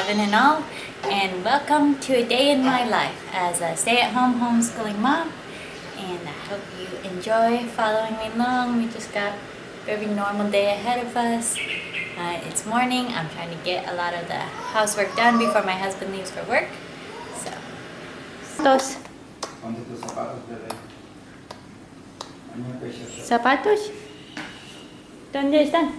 7 in all, and welcome to a day in my life as a stay-at-home homeschooling mom. And I hope you enjoy following me along. We just got a very normal day ahead of us. It's morning. I'm trying to get a lot of the housework done before my husband leaves for work. So, zapatos. Zapatos? ¿Dónde están?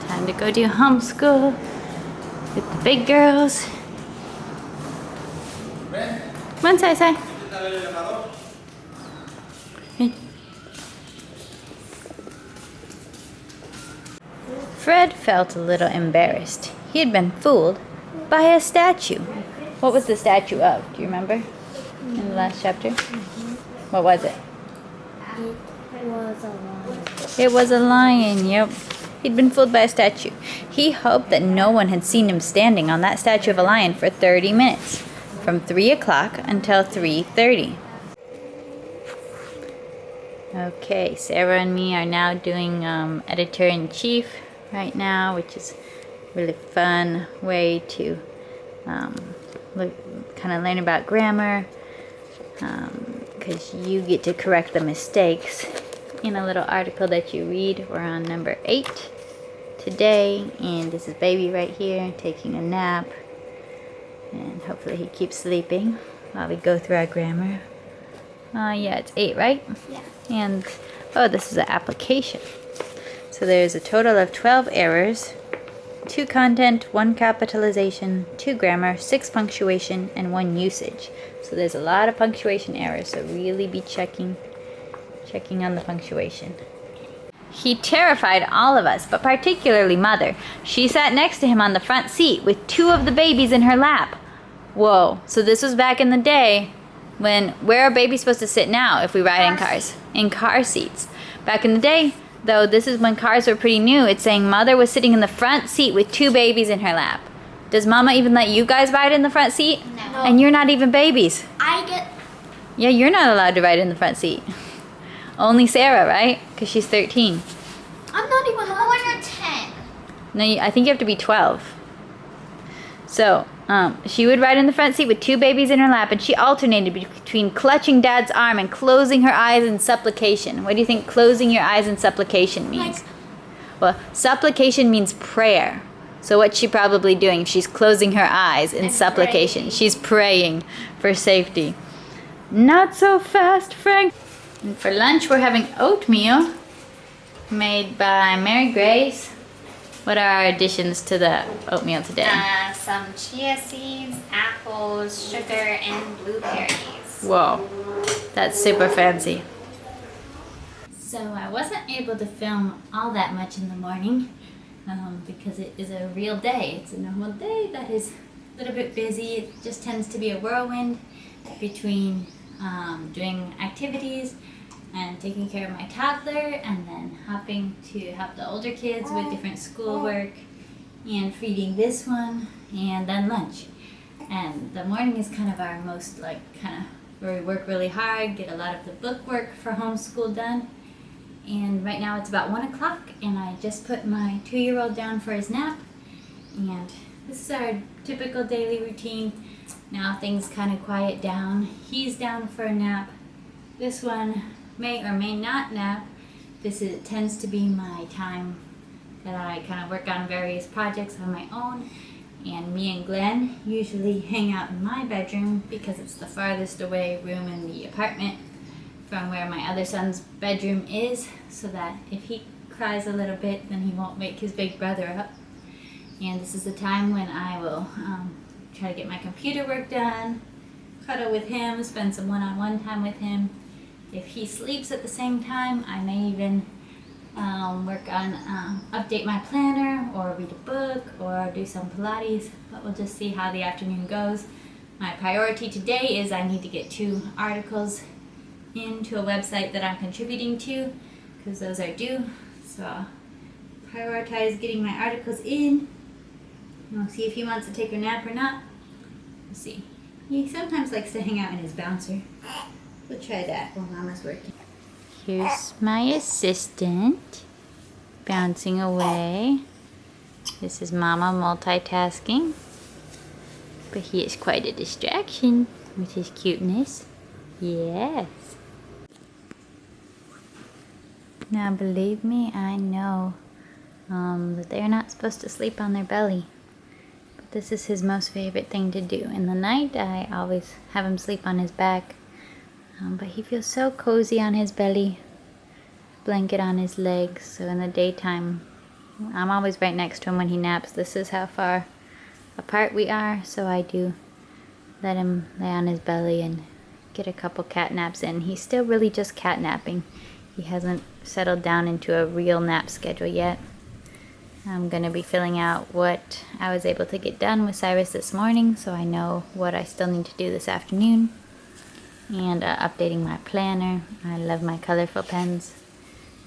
Time to go do homeschool with the big girls. Come on, Sai. Fred felt a little embarrassed. He had been fooled by a statue. What was the statue of? Do you remember? In the last chapter? What was it? It was a lion. It was a lion, yep. He'd been fooled by a statue. He hoped that no one had seen him standing on that statue of a lion for 30 minutes, from 3 o'clock until 3:30. Okay, Sarah and me are now doing editor-in-chief right now, which is a really fun way to kind of learn about grammar, because you get to correct the mistakes in a little article that you read. We're on number 8 today, and this is baby right here taking a nap, and hopefully he keeps sleeping while we go through our grammar. Yeah, it's 8, right? Yeah. And oh, this is an application. So there's a total of 12 errors, 2 content, 1 capitalization, 2 grammar, 6 punctuation, and 1 usage. So there's a lot of punctuation errors, so really be checking on the punctuation. He terrified all of us, but particularly Mother. She sat next to him on the front seat with 2 of the babies in her lap. Whoa, so this was back in the day when, where are babies supposed to sit now if we ride in cars? In car seats. Back in the day, though, this is when cars were pretty new. It's saying Mother was sitting in the front seat with 2 babies in her lap. Does Mama even let you guys ride in the front seat? No. And you're not even babies. Yeah, you're not allowed to ride in the front seat. Only Sarah, right? Because she's 13. I'm not even more than 10. No, I think you have to be 12. So, she would ride in the front seat with 2 babies in her lap, and she alternated between clutching Dad's arm and closing her eyes in supplication. What do you think closing your eyes in supplication means? Well, supplication means prayer. So what's she probably doing? She's closing her eyes in supplication. Praying. She's praying for safety. Not so fast, Frank. And for lunch, we're having oatmeal made by Mary Grace. What are our additions to the oatmeal today? Some chia seeds, apples, sugar, and blueberries. Whoa, that's super fancy. So I wasn't able to film all that much in the morning because it is a real day. It's a normal day that is a little bit busy. It just tends to be a whirlwind between doing activities and taking care of my toddler, and then hopping to help the older kids with different schoolwork, and feeding this one, and then lunch. And the morning is kind of our most where we work really hard, get a lot of the book work for homeschool done. And right now it's about 1 o'clock, and I just put my 2-year-old down for his nap. And this is our typical daily routine. Now things kind of quiet down. He's down for a nap. This one may or may not nap. It tends to be my time that I kind of work on various projects on my own. And me and Glenn usually hang out in my bedroom because it's the farthest away room in the apartment from where my other son's bedroom is, so that if he cries a little bit, then he won't wake his big brother up. And this is the time when I will try to get my computer work done, cuddle with him, spend some one-on-one time with him. If he sleeps at the same time, I may even work on update my planner, or read a book, or do some Pilates, but we'll just see how the afternoon goes. My priority today is I need to get 2 articles into a website that I'm contributing to, because those are due. So I'll prioritize getting my articles in We'll see if he wants to take a nap or not. We'll see. He sometimes likes to hang out in his bouncer. We'll try that while Mama's working. Here's my assistant bouncing away. This is Mama multitasking. But he is quite a distraction with his cuteness. Yes. Now believe me, I know that they're not supposed to sleep on their belly. But this is his most favorite thing to do. In the night, I always have him sleep on his back. But he feels so cozy on his belly. Blanket on his legs. So in the daytime, I'm always right next to him when he naps. This is how far apart we are. So I do let him lay on his belly and get a couple cat naps in. He's still really just cat napping. He hasn't settled down into a real nap schedule yet. I'm going to be filling out what I was able to get done with Cyrus this morning, so I know what I still need to do this afternoon. And updating my planner. I love my colorful pens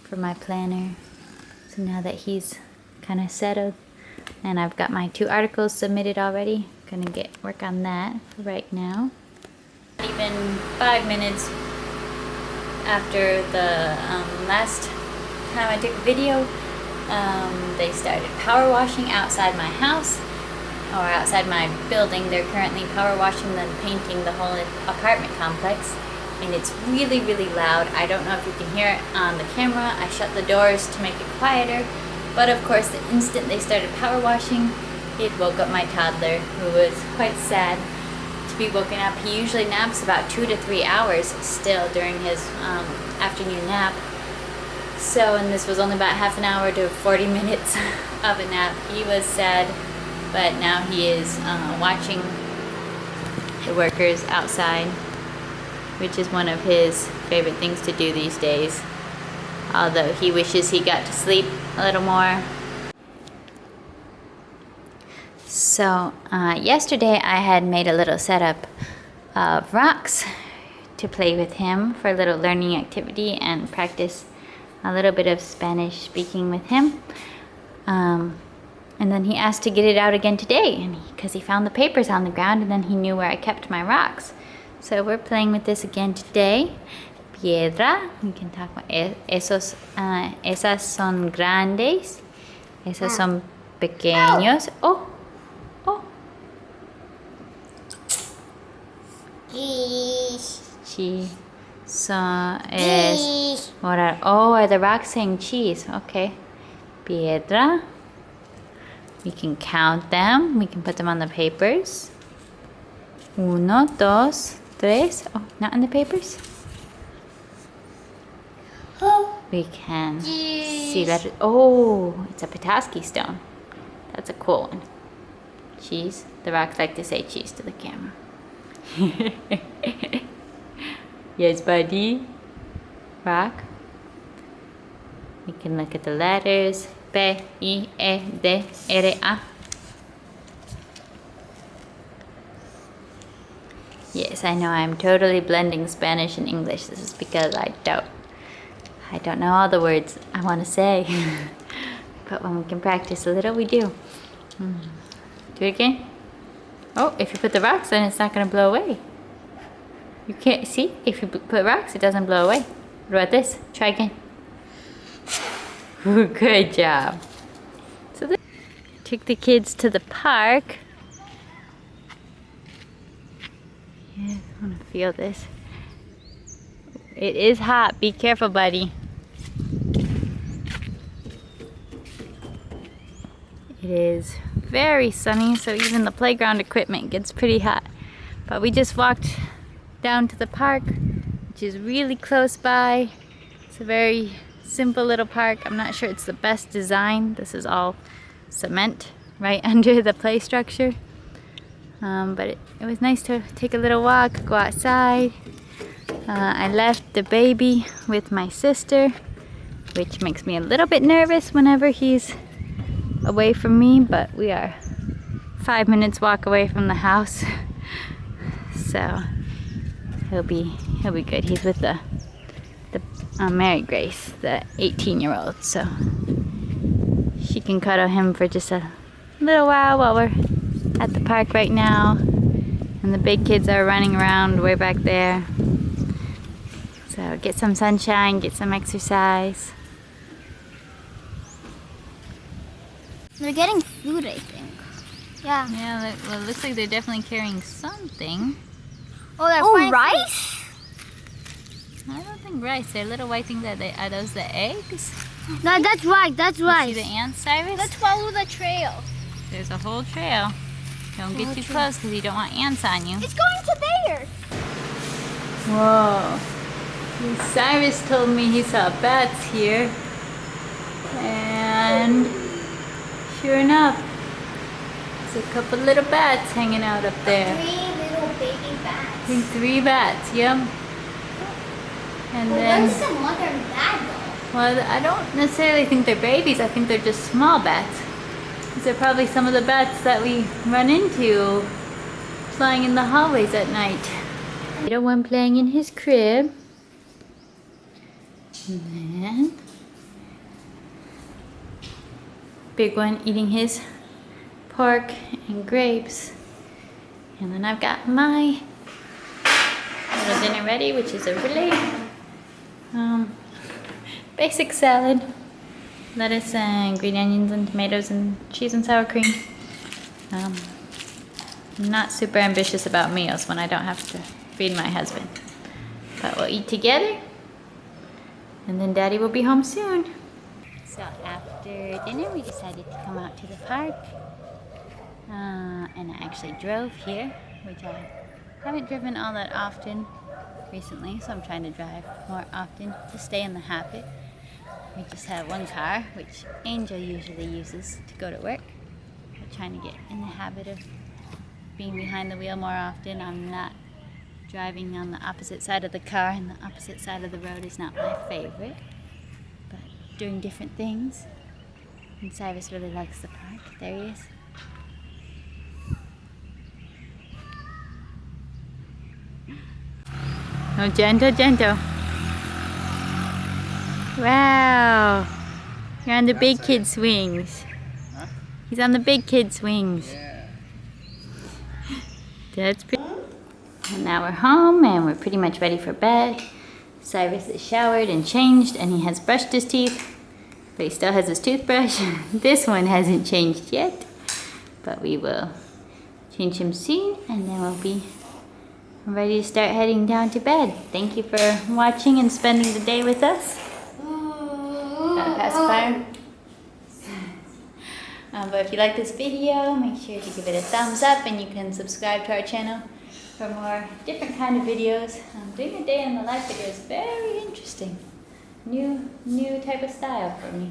for my planner. So now that he's kind of settled, and I've got my 2 articles submitted already, gonna work on that right now. Even 5 minutes after the last time I took a video, they started power washing outside my house, or outside my building. They're currently power washing and painting the whole apartment complex, and it's really, really loud. I don't know if you can hear it on the camera. I shut the doors to make it quieter, but of course the instant they started power washing, it woke up my toddler, who was quite sad to be woken up. He usually naps about 2 to 3 hours still during his afternoon nap. So, and this was only about half an hour to 40 minutes of a nap. He was sad, but now he is watching the workers outside, which is one of his favorite things to do these days. Although he wishes he got to sleep a little more. So, yesterday I had made a little setup of rocks to play with him for a little learning activity and practice a little bit of Spanish speaking with him. And then he asked to get it out again today, because he found the papers on the ground, and then he knew where I kept my rocks. So we're playing with this again today. Piedra, we can talk about esas son grandes, esas son pequeños. Oh. Cheese. So es orar. Oh, are the rocks saying cheese? Okay. Piedra. We can count them. We can put them on the papers. 1, 2, 3. Oh, not on the papers. We can see that. Oh, it's a Petoskey stone. That's a cool one. Cheese. The rocks like to say cheese to the camera. Yes, buddy. Rock. We can look at the letters. P, I, E, D, R, A. Yes, I know I'm totally blending Spanish and English. This is because I don't know all the words I want to say. But when we can practice a little, we do. Do it again. Oh, if you put the rocks, then it's not going to blow away. You can't see? If you put rocks, it doesn't blow away. What about this? Try again. Good job. So took the kids to the park. Yeah, I want to feel this. It is hot. Be careful, buddy. It is very sunny, so even the playground equipment gets pretty hot. But we just walked down to the park, which is really close by. It's a very simple little park. I'm not sure it's the best design. This is all cement right under the play structure. But it was nice to take a little walk, go outside. I left the baby with my sister, which makes me a little bit nervous whenever he's away from me, but we are 5 minutes walk away from the house. So he'll be good. He's with the Mary Grace, the 18-year-old, so she can cuddle him for just a little while we're at the park right now. And the big kids are running around way back there. So get some sunshine, get some exercise. They're getting food, I think. Yeah. Yeah, well, it looks like they're definitely carrying something. Oh, they're rice? I don't think rice. They're little white things. Are those the eggs? No, that's right. That's right. You see the ants, Cyrus? Let's follow the trail. There's a whole trail. Don't get too close because you don't want ants on you. It's going to there. Whoa. Cyrus told me he saw bats here. And sure enough, there's a couple little bats hanging out up there. 3 little baby bats. I think 3 bats, yep. And Where's the mother and dad though? Well, I don't necessarily think they're babies. I think they're just small bats. These are probably some of the bats that we run into flying in the hallways at night. Little one playing in his crib. And then big one eating his pork and grapes. And then I've got my little dinner ready, which is a really basic salad. Lettuce and green onions and tomatoes and cheese and sour cream. I'm not super ambitious about meals when I don't have to feed my husband. But we'll eat together and then Daddy will be home soon. So after dinner we decided to come out to the park. And I actually drove here, which I haven't driven all that often recently, so I'm trying to drive more often to stay in the habit. We just have one car, which Angel usually uses to go to work. We're trying to get in the habit of being behind the wheel more often. I'm not driving on the opposite side of the car, and the opposite side of the road is not my favorite. But doing different things. And Cyrus really likes the park. There he is. Oh, gentle, gentle. Wow. You're on the big kid swings. Huh? He's on the big kid swings. Yeah. That's pretty. And now we're home and we're pretty much ready for bed. Cyrus is showered and changed and he has brushed his teeth, but he still has his toothbrush. This one hasn't changed yet, but we will change him soon and then we'll be ready to start heading down to bed. Thank you for watching and spending the day with us. Pacifier. But if you like this video, make sure to give it a thumbs up and you can subscribe to our channel for more different kind of videos. Doing a day in the life video is very interesting. New type of style for me.